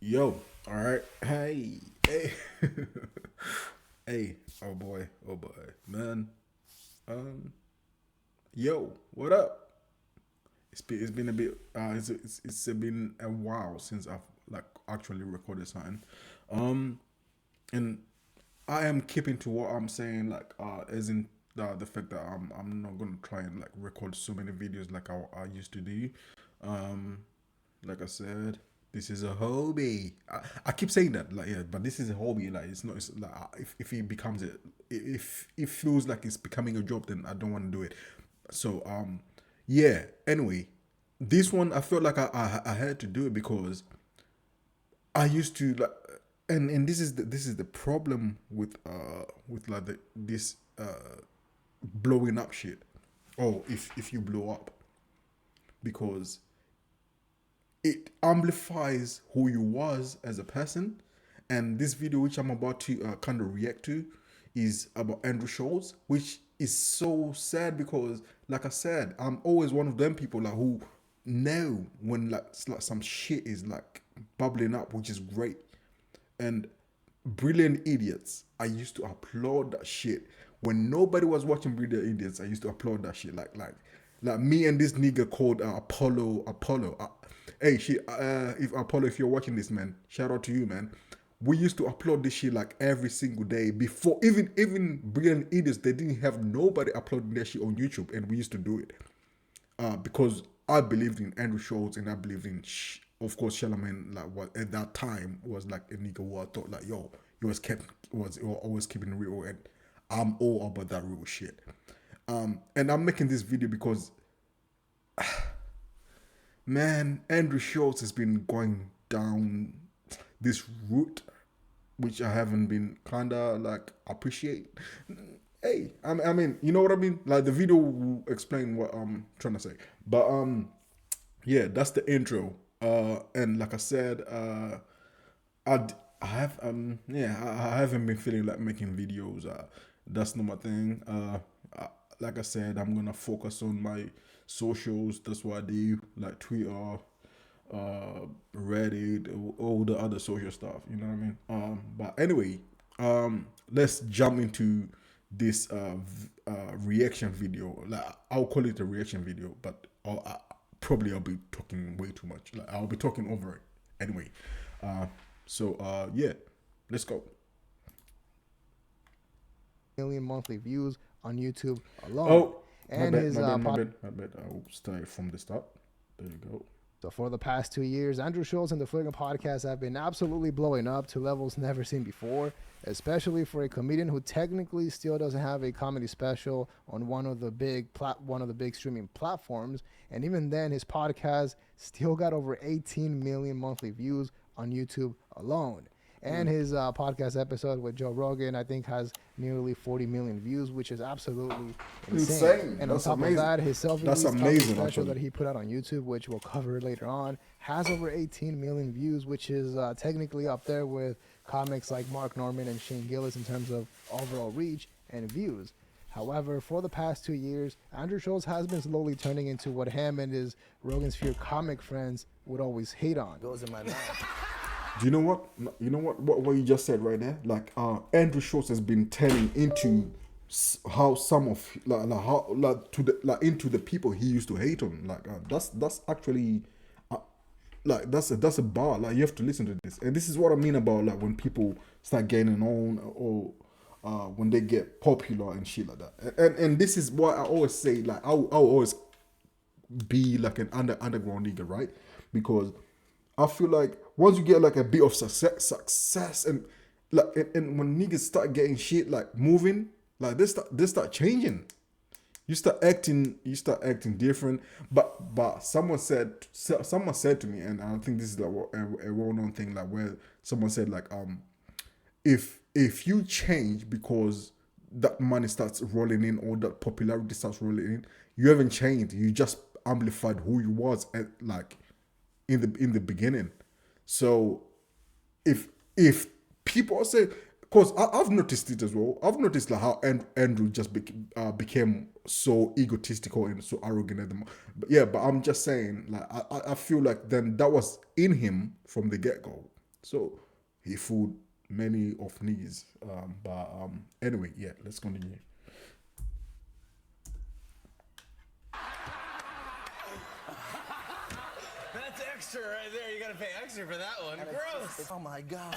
Yo, all right. Hey, hey. Oh boy, man. Um, yo, what up? It's been a bit. It's been a while since I've like actually recorded something. Um, and I am keeping to what I'm saying. Like, as in the fact that I'm not gonna try and like record so many videos like I used to do. Um, like I said, this is a hobby. I keep saying that, like, yeah, but this is a hobby. Like, it's not. It's like if it becomes a, if it feels like it's becoming a job, then I don't want to do it. So yeah. Anyway, this one I felt like I had to do it because I used to like, and this is the problem with like this blowing up shit. Oh, if you blow up, because it amplifies who you was as a person. And this video, which I'm about to kind of react to, is about Andrew Schultz, which is so sad because, like I said, I'm always one of them people like who know when like some shit is like bubbling up, which is great. And Brilliant Idiots, I used to applaud that shit when nobody was watching Brilliant Idiots. I used to applaud that shit, like me and this nigga called Apollo. Hey, shit, if Apollo, if you're watching this, man, shout out to you, man. We used to upload this shit like every single day before even Brilliant Idiots. They didn't have nobody uploading their shit on YouTube, and we used to do it because I believed in Andrew Schultz and I believed in, of course, Charlemagne. Like what at that time was like a nigga who I thought like, yo, he was always keeping it real, and I'm all about that real shit. And I'm making this video because, man, Andrew Schultz has been going down this route, which I haven't been kinda like appreciate. Hey, I mean, you know what I mean? Like the video will explain what I'm trying to say. But yeah, that's the intro. And like I said, I have yeah, I haven't been feeling like making videos. That's not my thing. Like I said, I'm gonna focus on my socials. That's what I do, like Twitter, Reddit, all the other social stuff. You know what I mean? But anyway, let's jump into this reaction video. Like I'll call it a reaction video, but probably I'll be talking way too much. Like I'll be talking over it anyway. Uh, so yeah, let's go. Million monthly views on YouTube alone. Oh, my And bad, his my bad, my podcast. bad, my bad. I'll start from the start. There you go. So for the past 2 years, Andrew Schultz and the Fliggin' Podcast have been absolutely blowing up to levels never seen before, especially for a comedian who technically still doesn't have a comedy special on one of the big streaming platforms. And even then, his podcast still got over 18 million monthly views on YouTube alone. And his podcast episode with Joe Rogan, I think, has nearly 40 million views, which is absolutely insane. Insane. And on That's top of amazing. that, his That's self-released comedy amazing, special that actually. he put out on YouTube, which we'll cover later on, has over 18 million views, which is technically up there with comics like Mark Norman and Shane Gillis in terms of overall reach and views. However, for the past 2 years, Andrew Schultz has been slowly turning into what him and his Rogan Sphere comic friends would always hate on. Goes in my mouth. Do you know what? You know what you just said right there? Like, Andrew Schultz has been turning into how some of like how like to the like into the people he used to hate on. Like, that's actually uh, like that's a bar. Like you have to listen to this, and this is what I mean about like when people start getting on or when they get popular and shit like that. And this is what I always say. Like I'll always be like an underground nigga, right? Because I feel like once you get like a bit of success and like and when niggas start getting shit like moving, like they start changing. You start acting different. But someone said to me, and I think this is like a well known thing, like where someone said like if you change because that money starts rolling in or that popularity starts rolling in, you haven't changed. You just amplified who you was at like in the beginning. So if people say, because I've noticed it as well. I've noticed like how Andrew just became so egotistical and so arrogant at the moment. But yeah, but I'm just saying, like I feel like then that was in him from the get go. So he fooled many of these. But anyway, yeah, let's continue. That's extra right there. You gotta pay extra for that one. Gross. Oh my god.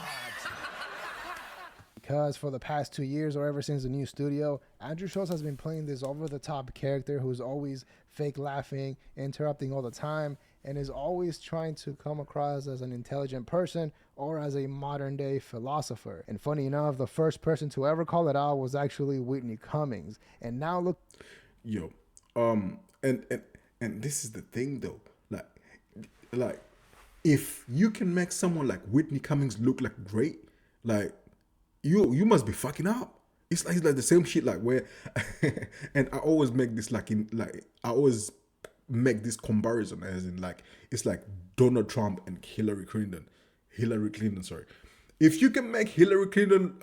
Because for the past 2 years or ever since the new studio, Andrew Schultz has been playing this over-the-top character who's always fake laughing, interrupting all the time, and is always trying to come across as an intelligent person or as a modern-day philosopher. And funny enough, the first person to ever call it out was actually Whitney Cummings. And now look... Yo, and this is the thing though, like if you can make someone like Whitney Cummings look like great, like you must be fucking up. It's like the same shit like where, and I always make this I always make this comparison as in like it's like Donald Trump and Hillary Clinton, sorry. If you can make Hillary Clinton,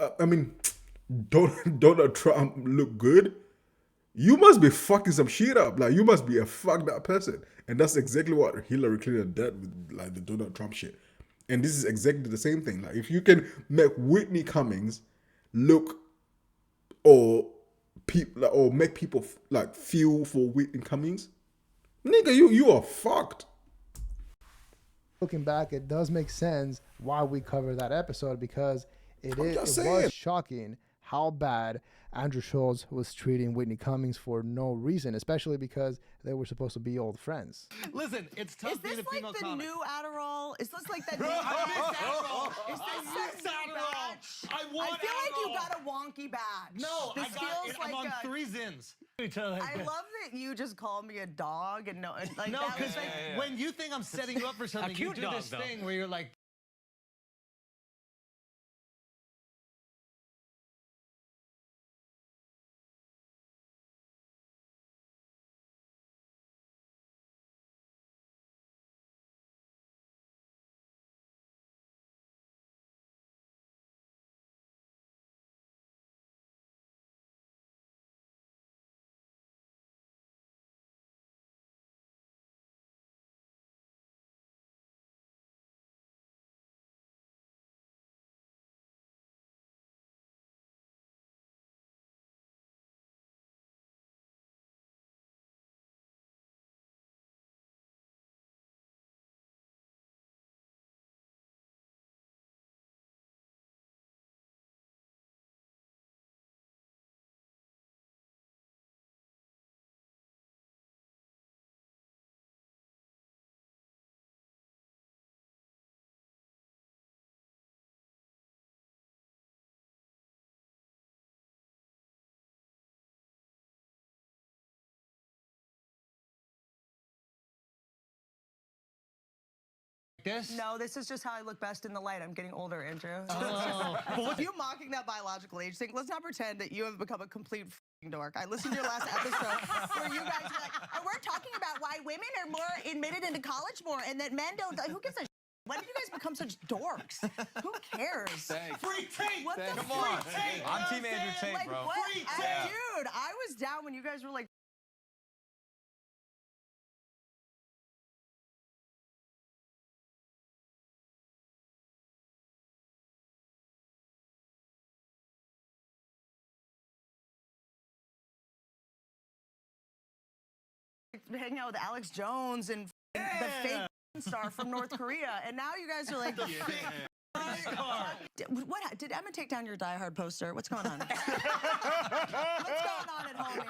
Donald Trump look good, you must be fucking some shit up. Like you must be a fucked up person. And that's exactly what Hillary Clinton did with like the Donald Trump shit. And this is exactly the same thing. Like if you can make Whitney Cummings look or people or make people like feel for Whitney Cummings, nigga, you are fucked. Looking back, it does make sense why we cover that episode, because it was shocking how bad Andrew Schultz was treating Whitney Cummings for no reason, especially because they were supposed to be old friends. Listen, it's tough being a female comic. Is this like the new Adderall? Is this like the new Adderall? Is this Adderall? I feel like you got a wonky badge. No, this I'm on 3 Zins. I love that you just call me a dog and no, like no, because when you think I'm setting you up for something, you do this thing where you're like, this? No, this is just how I look best in the light. I'm getting older, Andrew. Oh. You mocking that biological age thing, let's not pretend that you have become a complete dork. I listened to your last episode where you guys were like, oh, we're talking about why women are more admitted into college more and that men don't. Who gives a When did you guys become such dorks? Who cares? Thanks. Free tape! What the Come on. tape? I'm Team Andrew Tate, like, bro. what? Free Dude, I was down when you guys were like, hanging out with Alex Jones and the fake star from North Korea, and now you guys are like, what? Did Emma take down your Die Hard poster? What's going on? What's going on at home, man?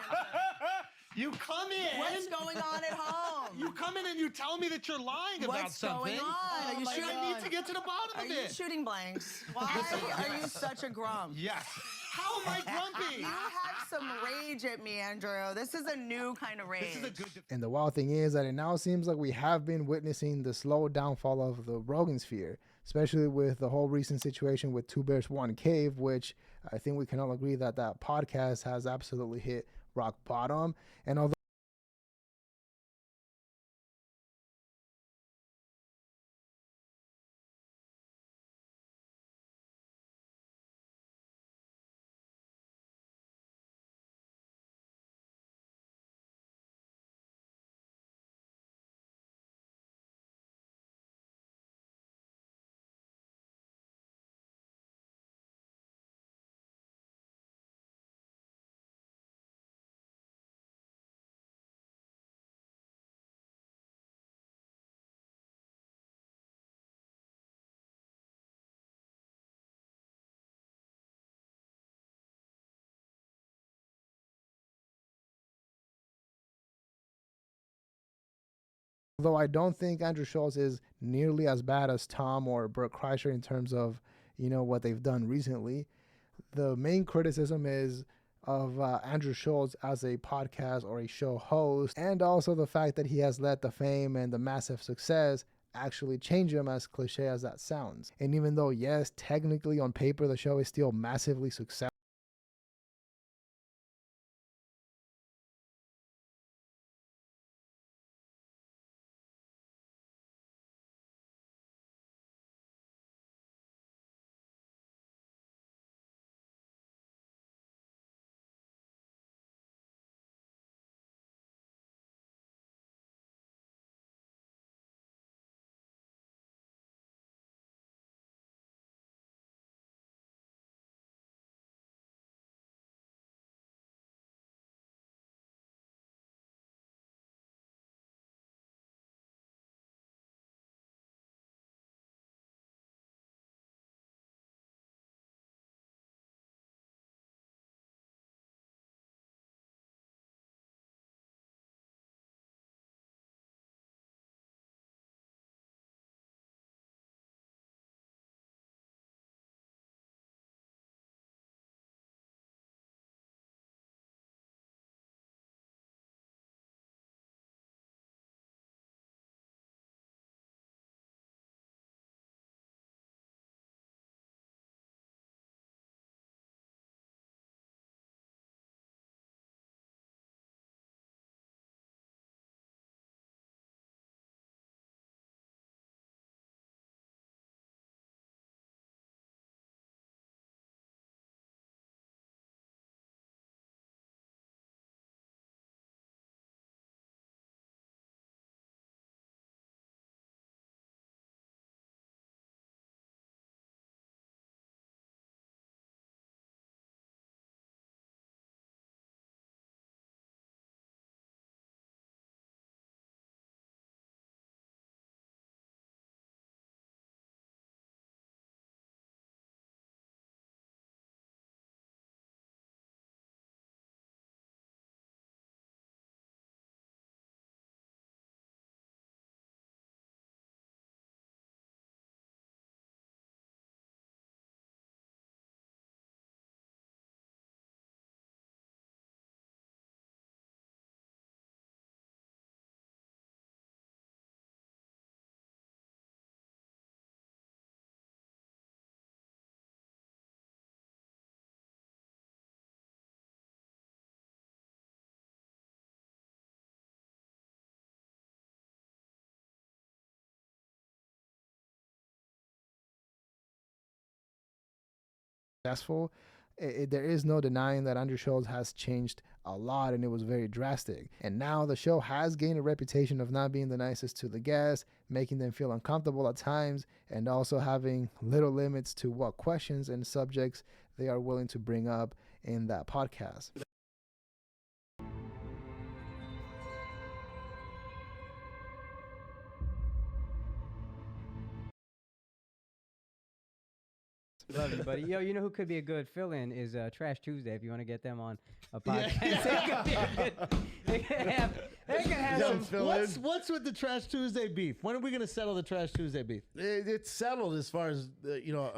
You come in. What's going on at home? You come in and you tell me that you're lying about something. What's going on? Are you shooting? I need to get to the bottom of it. Are you shooting blanks? Why are you such a grump? Yes. How am I grumpy? You have some rage at me, Andrew. This is a new kind of rage. This is a good. And the wild thing is that it now seems like we have been witnessing the slow downfall of the Rogan sphere, especially with the whole recent situation with Two Bears, One Cave, which I think we can all agree that that podcast has absolutely hit rock bottom. And although Though I don't think Andrew Schultz is nearly as bad as Tom or Burt Kreischer in terms of, what they've done recently. The main criticism is of Andrew Schultz as a podcast or a show host, and also the fact that he has let the fame and the massive success actually change him, as cliche as that sounds. And even though, yes, technically on paper the show is still massively successful, there is no denying that Andrew Schultz has changed a lot, and it was very drastic. And now the show has gained a reputation of not being the nicest to the guests, making them feel uncomfortable at times, and also having little limits to what questions and subjects they are willing to bring up in that podcast. Love you, buddy. Yo, you know who could be a good fill-in is Trash Tuesday. If you want to get them on a podcast, they could have some. What's with the Trash Tuesday beef? When are we going to settle the Trash Tuesday beef? It's settled as far as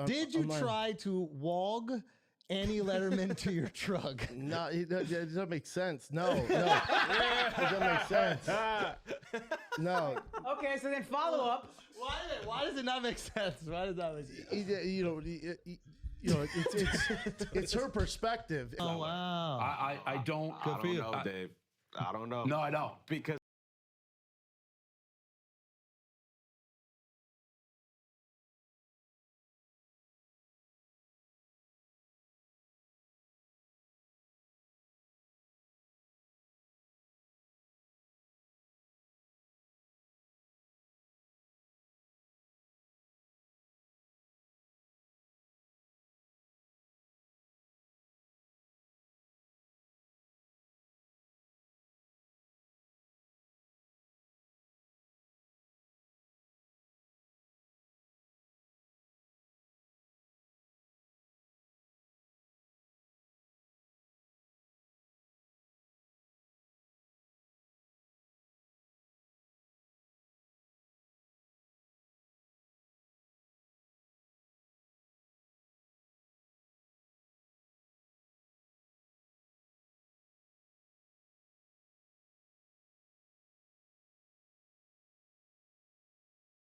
Did you try to wog Annie Letterman to your truck? No, it doesn't make sense. No, it doesn't make sense. No. Okay, so then follow up. Why does it not make sense? Why does that make sense? It's her perspective. Oh wow! I don't know, Dave. I don't know. No, I don't, because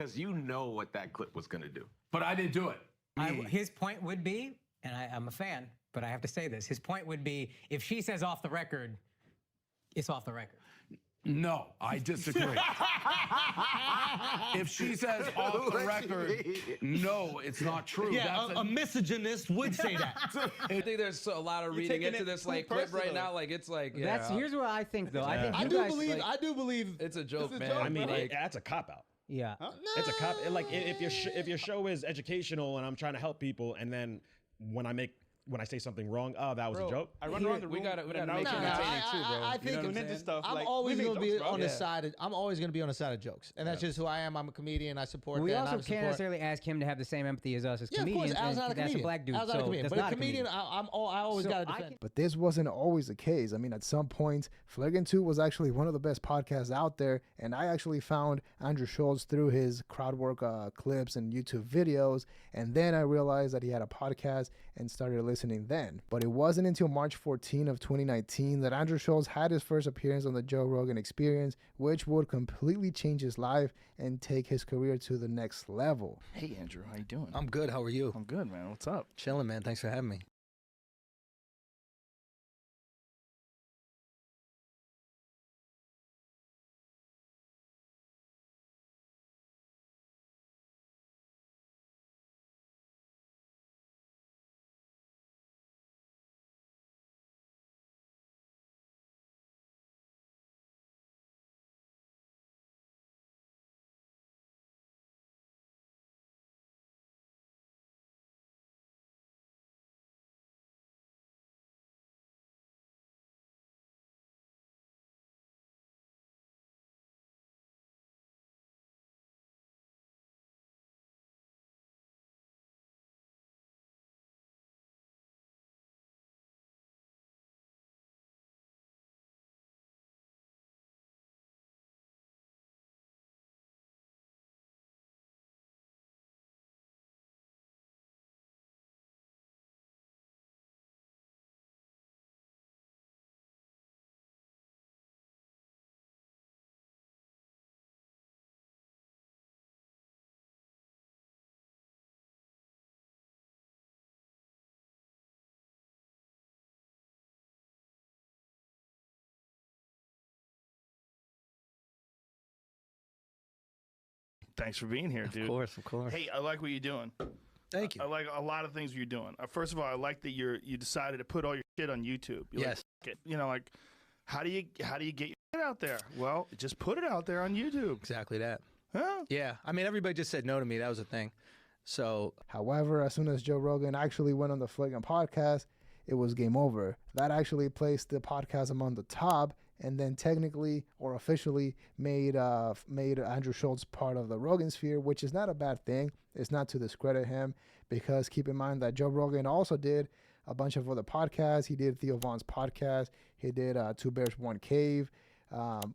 Because you know what that clip was going to do. But I didn't do it. His point would be, and I'm a fan, but I have to say this. His point would be, if she says off the record, it's off the record. No, I disagree. If she says off the record, no, it's not true. Yeah, a misogynist would say that. I think there's a lot of reading into this like clip right now. Like it's like Here's what I think though. I think I do believe it's a joke, man. I mean, that's a cop out. Yeah, it's a cop. Like if your show is educational and I'm trying to help people, and then when I say something wrong, oh, that was a joke. I run around the room. We gotta make it entertaining too, bro. I think I'm always going to be on the side. I'm always going to be on the side of jokes, and that's just who I am. I'm a comedian. I support. We also can't necessarily ask him to have the same empathy as us as comedians. Of course, Al's not a comedian. That's a black dude. Al's not a comedian. But a comedian, I always got to defend. But this wasn't always the case. I mean, at some points, Flagrant 2 was actually one of the best podcasts out there, and I actually found Andrew Schultz through his crowd work clips and YouTube videos, and then I realized that he had a podcast and started listening then. But it wasn't until March 14 of 2019 that Andrew Schultz had his first appearance on the Joe Rogan Experience, which would completely change his life and take his career to the next level. Hey, Andrew, how you doing? I'm good. How are you? I'm good, man. What's up? Chilling, man. Thanks for having me. Thanks for being here, dude. Of course. Hey, I like what you're doing. Thank you. I like a lot of things you're doing. First of all, I like that you decided to put all your shit on YouTube. Yes. Like, how do you get your shit out there? Well, just put it out there on YouTube. Exactly that. Huh? Yeah. I mean, everybody just said no to me. That was the thing. So, however, as soon as Joe Rogan actually went on the Flagrant podcast, it was game over. That actually placed the podcast among the top, and then technically or officially made Andrew Schultz part of the Rogan sphere, which is not a bad thing. It's not to discredit him, because keep in mind that Joe Rogan also did a bunch of other podcasts. He did Theo Von's podcast. He did Two Bears, One Cave,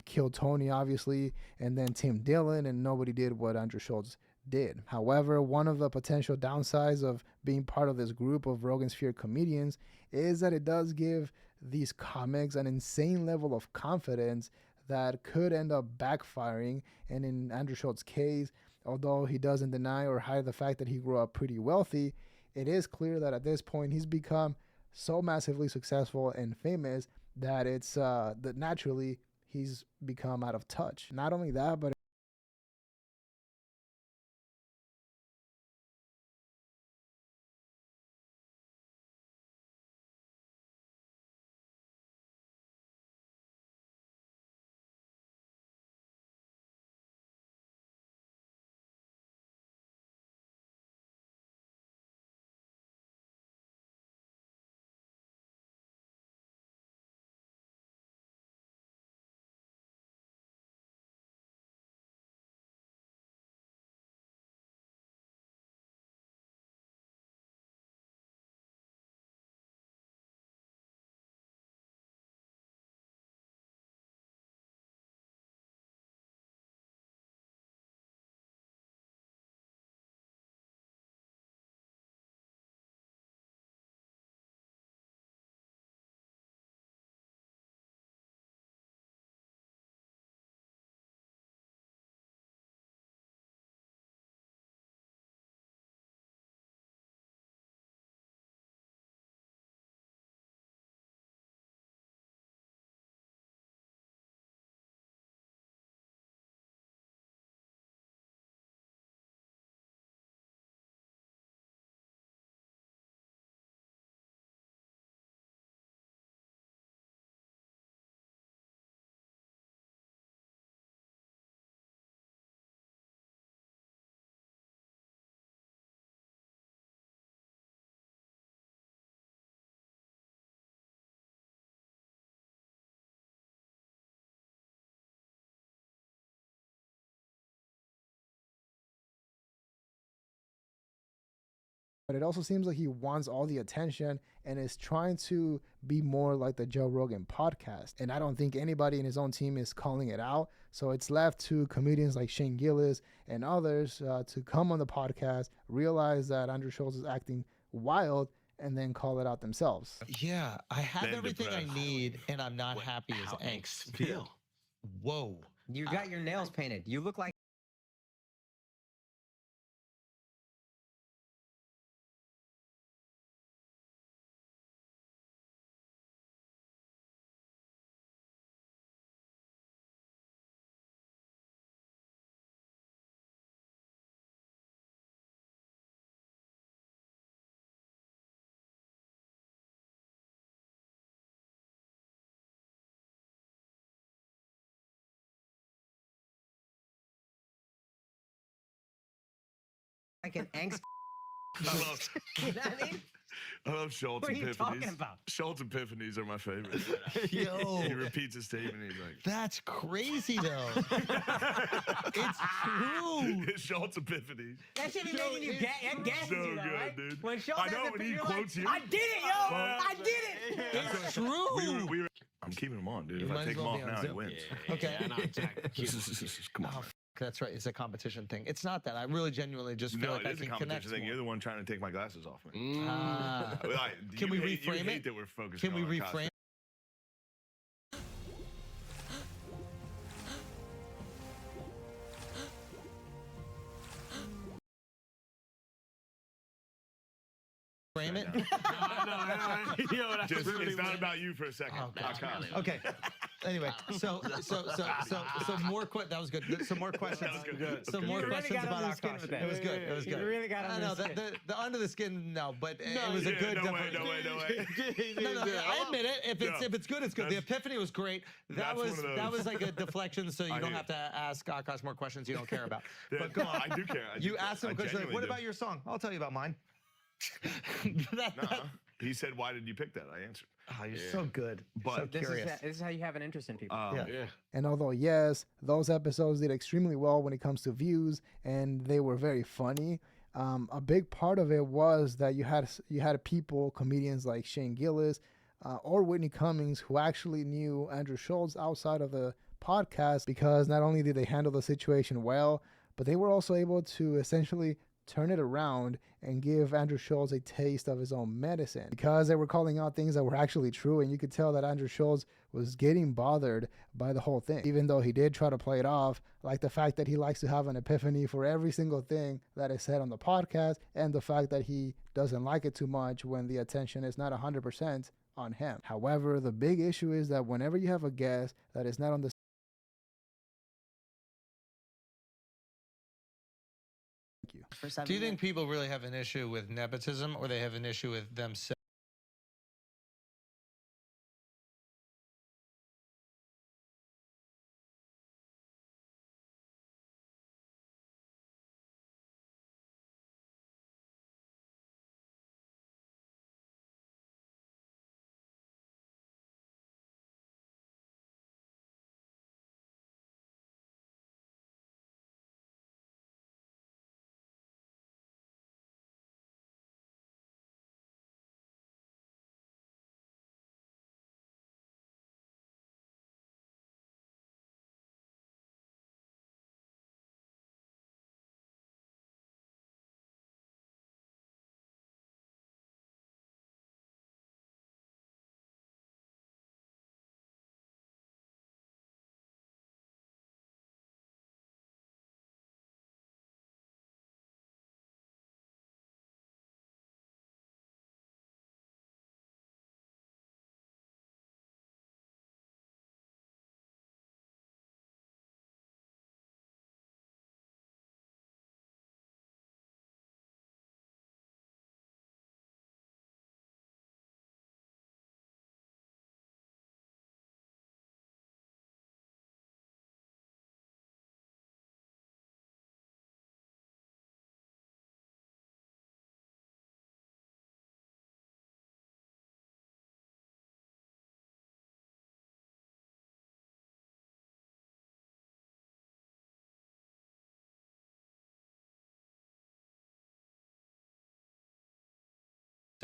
Kill Tony, obviously, and then Tim Dillon, and nobody did what Andrew Schultz did. However, one of the potential downsides of being part of this group of Rogan sphere comedians is that it does give these comics an insane level of confidence that could end up backfiring. And in Andrew Schultz's case, although he doesn't deny or hide the fact that he grew up pretty wealthy, it is clear that at this point he's become so massively successful and famous that it's that naturally he's become out of touch. Not only that, but But it also seems like he wants all the attention and is trying to be more like the Joe Rogan podcast. And I don't think anybody in his own team is calling it out. So it's left to comedians like Shane Gillis and others to come on the podcast, realize that Andrew Schultz is acting wild, and then call it out themselves. Yeah, I have everything I need, and I'm not happy as angst. Feel. Whoa. You got your nails painted. You look like an angst. I love, You know what I mean? I love Schultz What are you epiphanies. talking about? Schultz epiphanies are my favorite. Yo. He repeats his statement. He's like, That's crazy, though. It's true. Schultz epiphanies. That should be making you gasses So you, though, good, right? dude. When Schultz I know has when a he you're quotes like, you. I did it, yo! I did it! It's true. I'm keeping him on, dude. You If I might take as him well off be on now, he Zoom. wins. Okay. Yeah, no, exactly. Come on. Oh, that's right. It's a competition thing. It's not that. I really genuinely just feel No, like it I is a can competition connect thing. more. You're the one trying to take my glasses off me. Can we You reframe hate it? that we're focusing Can we on reframe? Frame it? No, it's not about you for a second. Okay. Anyway, so more that was good. Some more questions. That was good. Some more You really questions got about under the skin Akash. with that. It was good. It was good. You really got I under know the skin. the under the skin. No, but it was a good. No way. No, I admit it. If it's good, it's good. The epiphany was great. That was like a deflection, so you don't have to ask Akash more questions you don't care about. But go on. I do care. You asked him a question like, "What about your song?" I'll tell you about mine. He said, "Why did you pick that?" I answered. Oh, you're so good. But So This curious. is how you have an interest in people. And although, yes, those episodes did extremely well when it comes to views and they were very funny, a big part of it was that you had people, comedians like Shane Gillis or Whitney Cummings, who actually knew Andrew Schultz outside of the podcast, because not only did they handle the situation well, but they were also able to essentially turn it around and give Andrew Schultz a taste of his own medicine, because they were calling out things that were actually true. And you could tell that Andrew Schultz was getting bothered by the whole thing, even though he did try to play it off, like the fact that he likes to have an epiphany for every single thing that is said on the podcast, and the fact that he doesn't like it too much when the attention is not 100% on him. However, the big issue is that whenever you have a guest that is not on the Do you think people really have an issue with nepotism, or they have an issue with themselves?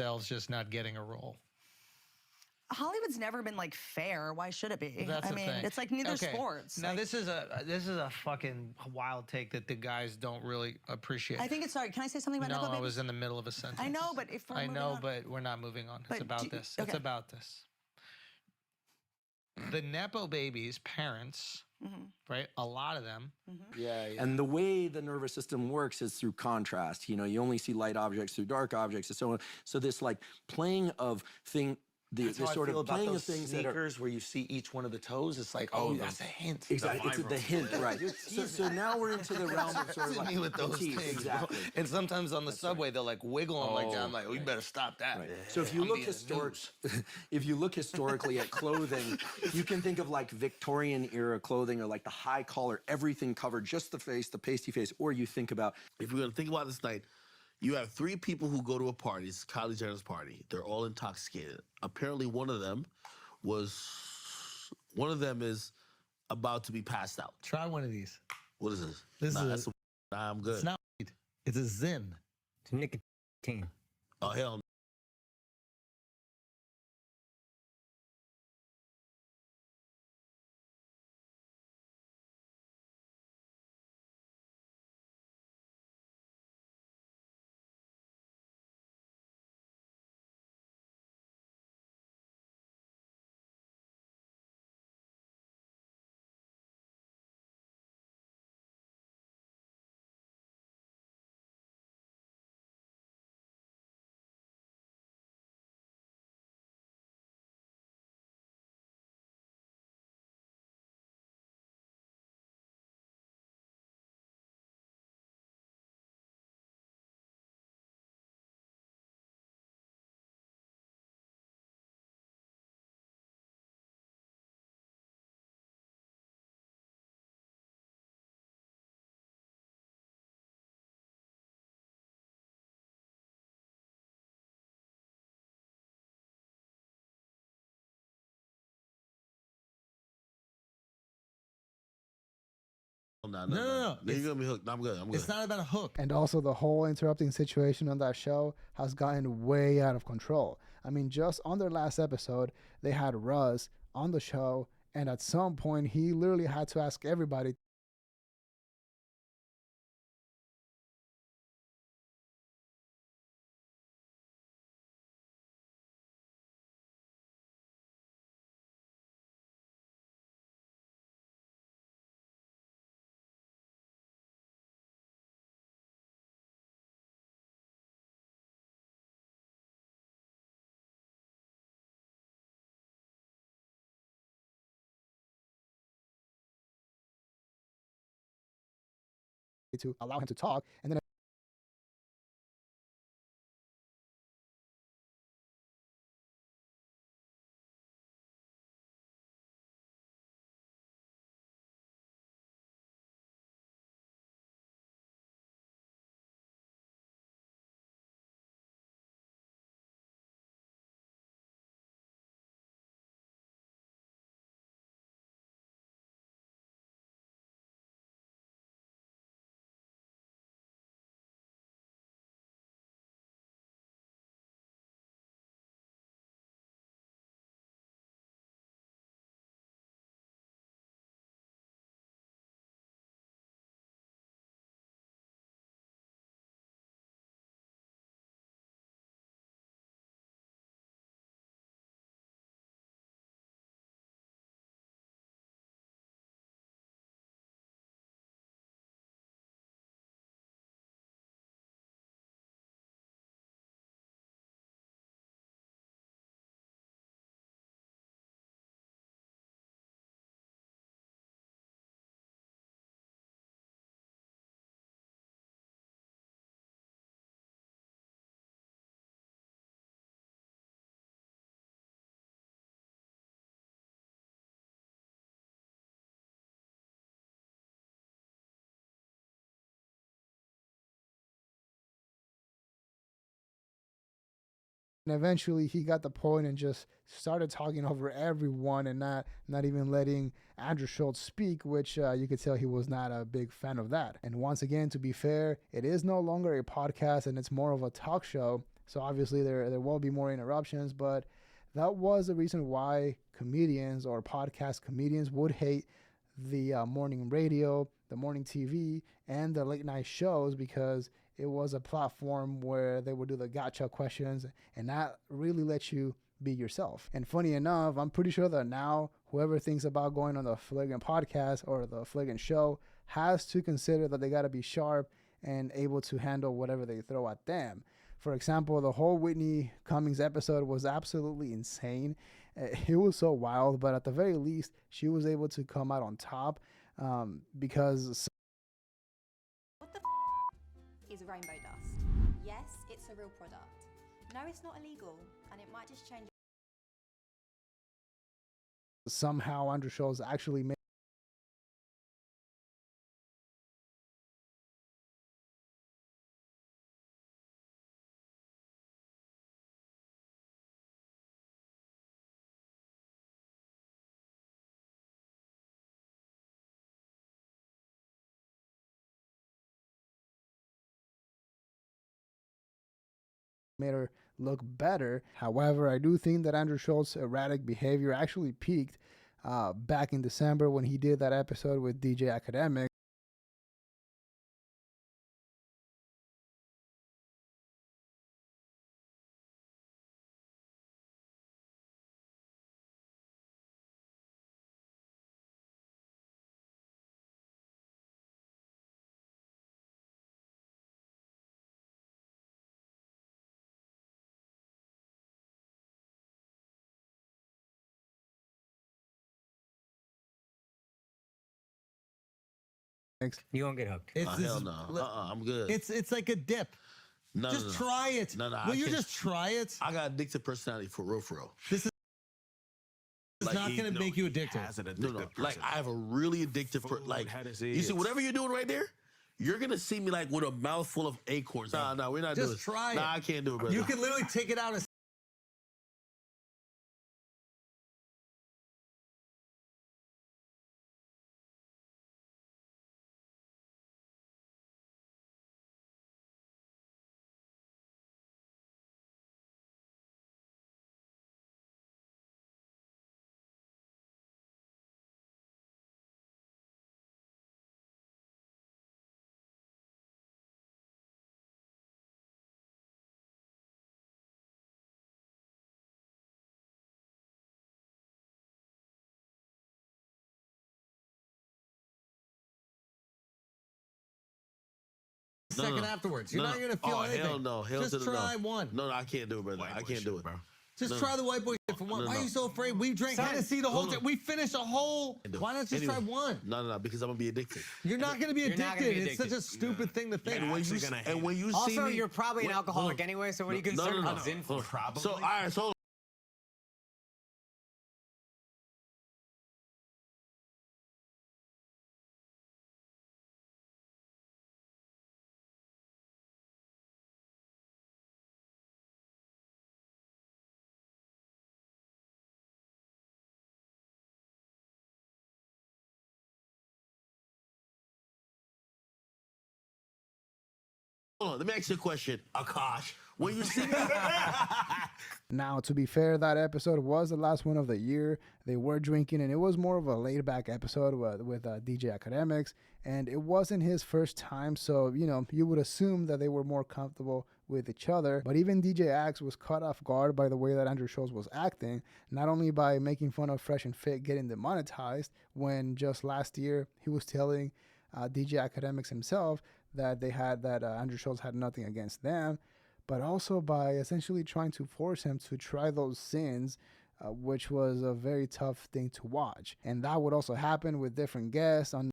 Estelle just not getting a role. Hollywood's never been like fair. Why should it be? That's I the mean, thing. it's like neither Okay. sports. Now Like, this is a fucking wild take that the guys don't really appreciate. I think it's sorry. Can I say something about No, Nepo I Babies? was in the middle of a sentence. I know, but if we're I moving know, on- but we're not moving on. But It's about do- this. It's okay. about this. The Nepo babies' parents, right? A lot of them. Yeah. And the way the nervous system works is through contrast. You know, you only see light objects through dark objects and so on. So this like playing of this sort of playing of things that are sneakers where you see each one of the toes. It's like, oh, that's a hint. Exactly, it's the hint, right? So now we're into the realm of sort of like me with those tease, things, exactly. bro. And sometimes on the subway, they'll like wiggle them like that. I'm like, oh, you better stop that. Right. So if you look if you look historically at clothing, you can think of like Victorian era clothing or like the high collar, everything covered, just the face, the pasty face, or you think about if we're gonna think about this night. You have 3 people who go to a party. It's Kylie Jenner's party. They're all intoxicated. Apparently, one of them is about to be passed out. Try one of these. What is this? This nah, is that's I'm good. It's not weed. It's a Zin. It's nicotine. Oh hell. No. You're gonna be hooked. I'm good. I'm good. It's not about a hook. And also, the whole interrupting situation on that show has gotten way out of control. I mean, just on their last episode, they had Russ on the show, and at some point, he literally had to ask everybody to allow him to talk, and then And eventually he got the point and just started talking over everyone and not even letting Andrew Schultz speak, which you could tell he was not a big fan of that. And once again, to be fair, it is no longer a podcast and it's more of a talk show. So obviously there will be more interruptions, but that was the reason why comedians or podcast comedians would hate the morning radio, the morning TV, and the late night shows, because it was a platform where they would do the gotcha questions and not really let you be yourself. And funny enough, I'm pretty sure that now whoever thinks about going on the Flagrant podcast or the Flagrant show has to consider that they got to be sharp and able to handle whatever they throw at them. For example, the whole Whitney Cummings episode was absolutely insane. It was so wild, but at the very least, she was able to come out on top because... What the is rainbow dust? Yes, it's a real product. No, it's not illegal, and it might just change. somehow Andrew Schultz actually made her look better. However, I do think that Andrew Schultz's erratic behavior actually peaked back in December when he did that episode with DJ Academic. You won't get hooked. Hell no. I'm good. It's like a dip. No, just try it. No, Will you just try it? I got addictive personality for real, for real. This is not going to make you addicted. No. Like I have a really addictive, you see whatever you're doing right there. You're gonna see me like with a mouthful of acorns. Nah, we're not doing it. Just try it. Nah, I can't do it, brother. You can literally take it out. Second afterwards. You're not going to feel anything. Hell no. Just try one. No, I can't do it, brother. I can't do it, bro. Just try the white boy shit for one. Why are you so afraid? We drank Hennessy the whole time. We finished a whole. Why not just try one? No, because I'm gonna be addicted. You're not gonna be addicted. It's such a stupid thing to think. And when you see Also, me, you're probably an alcoholic anyway, so what are you concerned about Zyn for? So, all right, so hold on, let me ask you a question, Akash. When you see me, Now, to be fair, that episode was the last one of the year. They were drinking, and it was more of a laid-back episode with DJ Academics, and it wasn't his first time, so, you would assume that they were more comfortable with each other. But even DJ Axe was caught off guard by the way that Andrew Schultz was acting, not only by making fun of Fresh and Fit getting demonetized, when just last year he was telling DJ Academics himself that Andrew Schultz had nothing against them, but also by essentially trying to force him to try those sins, which was a very tough thing to watch. And that would also happen with different guests on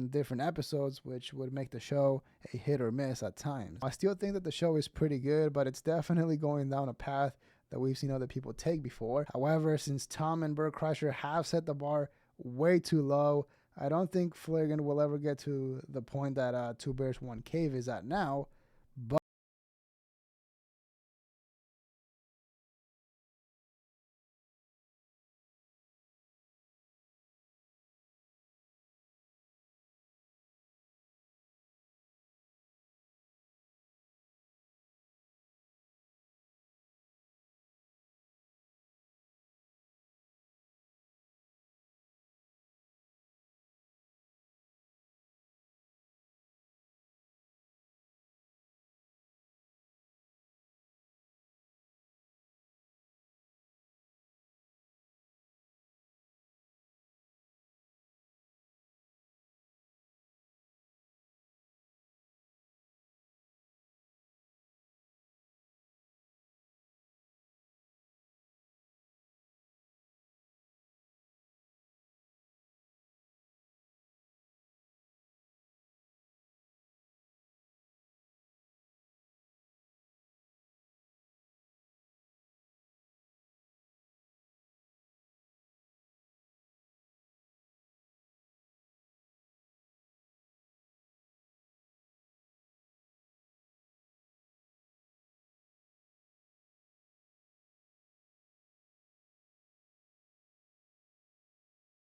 different episodes, which would make the show a hit or miss at times. I still think that the show is pretty good, but it's definitely going down a path that we've seen other people take before. However, since Tom and Bert Kreischer have set the bar way too low, I don't think Flanagan will ever get to the point that Two Bears One Cave is at now.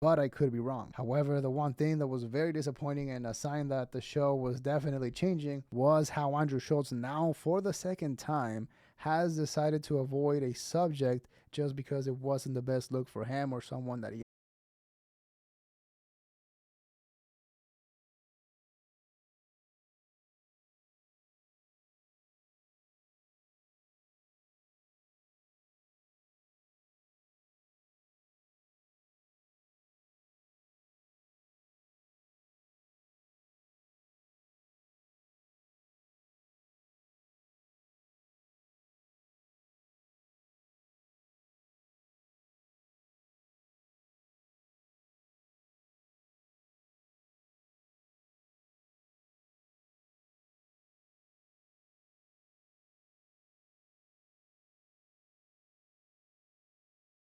But I could be wrong. However, the one thing that was very disappointing and a sign that the show was definitely changing was how Andrew Schultz now, for the second time, has decided to avoid a subject just because it wasn't the best look for him or someone that he